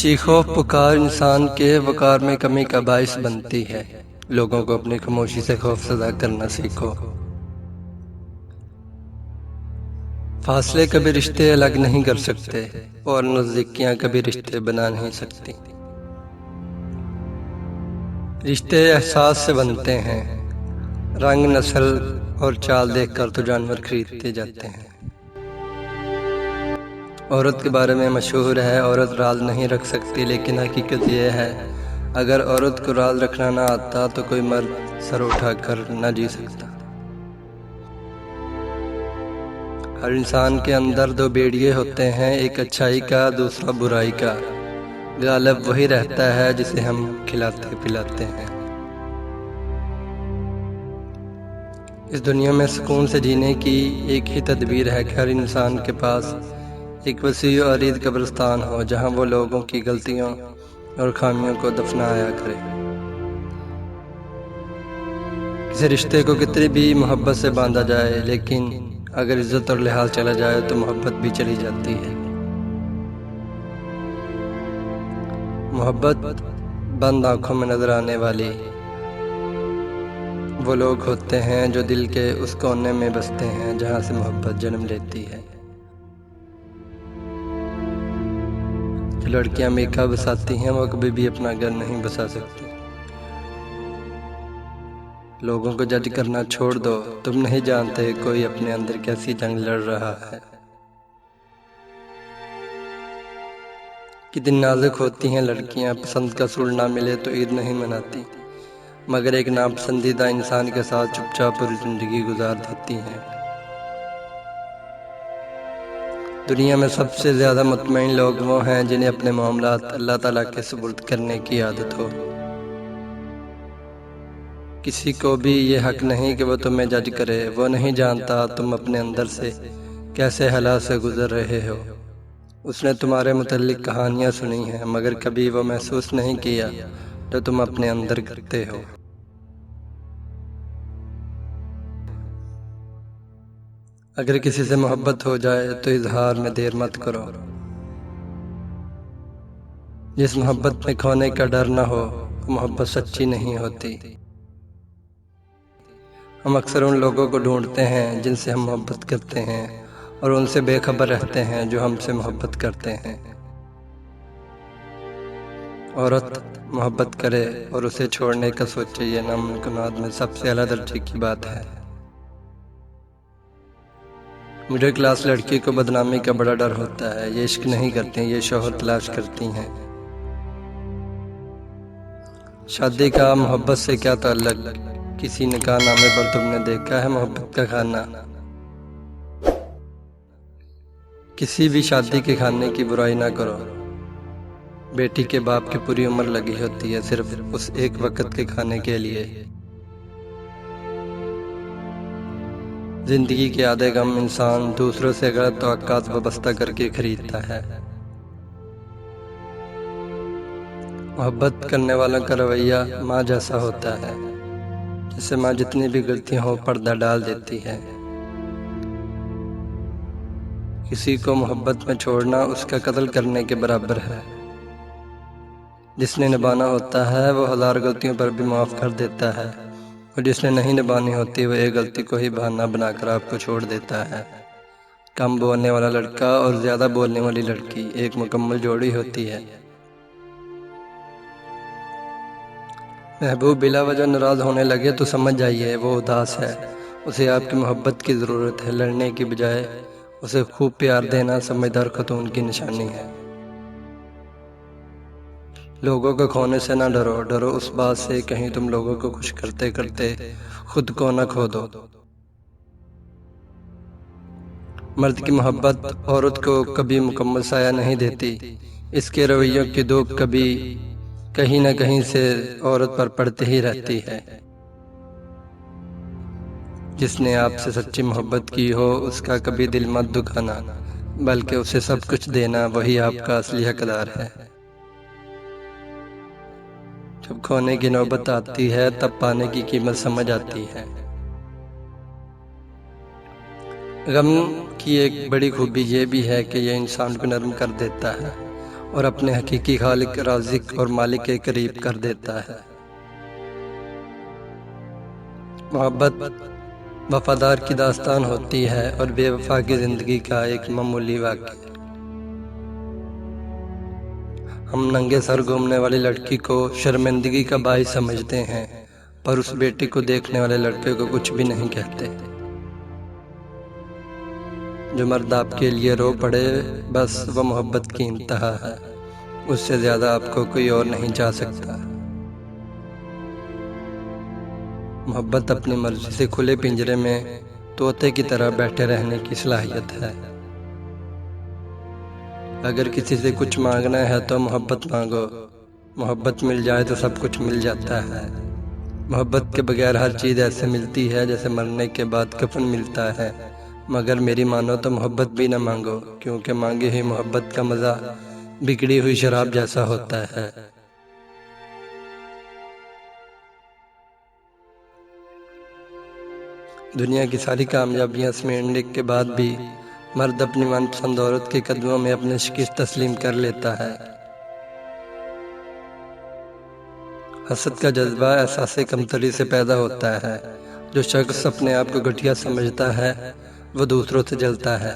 चीखो पुकार इंसान के वकार में कमी का बाइस बनती है। लोगों को अपनी खामोशी से खौफजदा करना सीखो। फासले कभी रिश्ते अलग नहीं कर सकते और नज़दीकियां कभी रिश्ते बना नहीं सकती। रिश्ते एहसास से बनते हैं, रंग नस्ल और चाल देखकर तो जानवर खरीदते जाते हैं। औरत के बारे में मशहूर है, औरत राज नहीं रख सकती, लेकिन हकीकत यह है अगर औरत को राज रखना ना आता तो कोई मर्द सर उठाकर न जी सकता। हर इंसान के अंदर दो बेड़िए होते हैं, एक अच्छाई का दूसरा बुराई का। गालिब वही रहता है जिसे हम खिलाते पिलाते हैं। इस दुनिया में सुकून से जीने की एक ही तदबीर है कि हर इंसान के पास एक वसी और अरीद कब्रिस्तान हो, जहां वो लोगों की गलतियों और खामियों को दफनाया करे। किसी रिश्ते को कितनी भी मोहब्बत से बांधा जाए, लेकिन अगर इज्जत और लिहाज चला जाए तो मोहब्बत भी चली जाती है। मोहब्बत बंद आंखों में नजर आने वाली वो लोग होते हैं जो दिल के उस कोने में बसते हैं जहां से मोहब्बत जन्म लेती है। जो लड़कियां मेका बसाती हैं वो कभी भी अपना घर नहीं बसा सकती। लोगों को जज करना छोड़ दो, तुम नहीं जानते कोई अपने अंदर कैसी जंग लड़ रहा है। कितनी नाजुक होती हैं लड़कियां, पसंद का सूल ना मिले तो ईद नहीं मनाती, मगर एक नापसंदीदा इंसान के साथ चुपचाप पूरी जिंदगी गुजार देती हैं। दुनिया में सबसे ज़्यादा मुतमईन लोग वो हैं जिन्हें अपने मामलात अल्लाह ताला के सुपुर्द करने की आदत हो। किसी को भी ये हक नहीं कि वो तुम्हें जज करे। वो नहीं जानता तुम अपने अंदर से कैसे हालात से गुजर रहे हो। उसने तुम्हारे मुतल्लिक कहानियाँ सुनी हैं, मगर कभी वो महसूस नहीं किया जो तुम अपने अंदर करते हो। अगर किसी से मोहब्बत हो जाए तो इजहार में देर मत करो। जिस मोहब्बत में खोने का डर न हो वो मोहब्बत सच्ची नहीं होती। हम अक्सर उन लोगों को ढूंढते हैं जिनसे हम मोहब्बत करते हैं और उनसे बेखबर रहते हैं जो हमसे मोहब्बत करते हैं। औरत मोहब्बत करे और उसे छोड़ने का सोचे, ये नामुमकिनात में सबसे आला दर्जे की बात है। मिडिल क्लास लड़की को बदनामी का बड़ा डर होता है। ये इश्क नहीं करती, ये शोहर तलाश करती हैं। शादी का मोहब्बत से क्या ताल्लुक? किसी निकाहनामे पर तुमने देखा है मोहब्बत का खाना? किसी भी शादी के खाने की बुराई ना करो। बेटी के बाप की पूरी उम्र लगी होती है सिर्फ उस एक वक्त के खाने के लिए। जिंदगी के आधे गम इंसान दूसरों से गलत तवक्कात वाबस्ता करके खरीदता है। मोहब्बत करने वालों का रवैया माँ जैसा होता है, जिससे माँ जितनी भी गलती हो पर्दा डाल देती है। किसी को मोहब्बत में छोड़ना उसका कत्ल करने के बराबर है। जिसने निभाना होता है वो हजार गलतियों पर भी माफ़ कर देता है, और जिसने नहीं निभानी होती वो एक गलती को ही बहाना बनाकर आपको छोड़ देता है। कम बोलने वाला लड़का और ज़्यादा बोलने वाली लड़की एक मुकम्मल जोड़ी होती है। महबूब बिला वजह नाराज़ होने लगे तो समझ जाइए वो उदास है। उसे आपकी मोहब्बत की ज़रूरत है। लड़ने की बजाय उसे खूब प्यार देना समझदार खतून की निशानी है। लोगों को खोने से ना डरो, डरो उस बात से कहीं तुम लोगों को खुश करते करते खुद को न खो दो। मर्द की मोहब्बत औरत को कभी मुकम्मल साया नहीं देती। इसके रवैयों की धूप कभी कहीं न कहीं से औरत पर पड़ती ही रहती है। जिसने आपसे सच्ची मोहब्बत की हो उसका कभी दिल मत दुखाना, बल्कि उसे सब कुछ देना, वही आपका असली हकदार है। जब खोने की नौबत आती है तब पाने की कीमत समझ आती है। गम की एक बड़ी खूबी ये भी है कि यह इंसान को नरम कर देता है और अपने हकीकी खालिक, राज़िक और मालिक के करीब कर देता है। मोहब्बत वफादार की दास्तान होती है और बेवफा की ज़िंदगी का एक मामूली वाक़या। हम नंगे सर घूमने वाली लड़की को शर्मिंदगी का बाइस समझते हैं, पर उस बेटी को देखने वाले लड़के को कुछ भी नहीं कहते। जो मर्द आपके लिए रो पड़े, बस वह मोहब्बत की इंतहा है। उससे ज़्यादा आपको कोई और नहीं जा सकता। मोहब्बत अपनी मर्जी से खुले पिंजरे में तोते की तरह बैठे रहने की सलाहियत है। अगर किसी से कुछ मांगना है तो मोहब्बत मांगो। मोहब्बत मिल जाए तो सब कुछ मिल जाता है। मोहब्बत के बगैर हर चीज़ ऐसे मिलती है जैसे मरने के बाद कफन मिलता है। मगर मेरी मानो तो मोहब्बत भी न मांगो, क्योंकि मांगी हुई मोहब्बत का मज़ा बिगड़ी हुई शराब जैसा होता है। दुनिया की सारी कामयाबियां समेटने के बाद भी मर्द अपनी मनपसंद औरत के कदमों में अपने शिकस्त तस्लीम कर लेता है। हसद का जज्बा एहसास कमतरी से पैदा होता है। जो शख्स अपने आप को घटिया समझता है वह दूसरों से जलता है।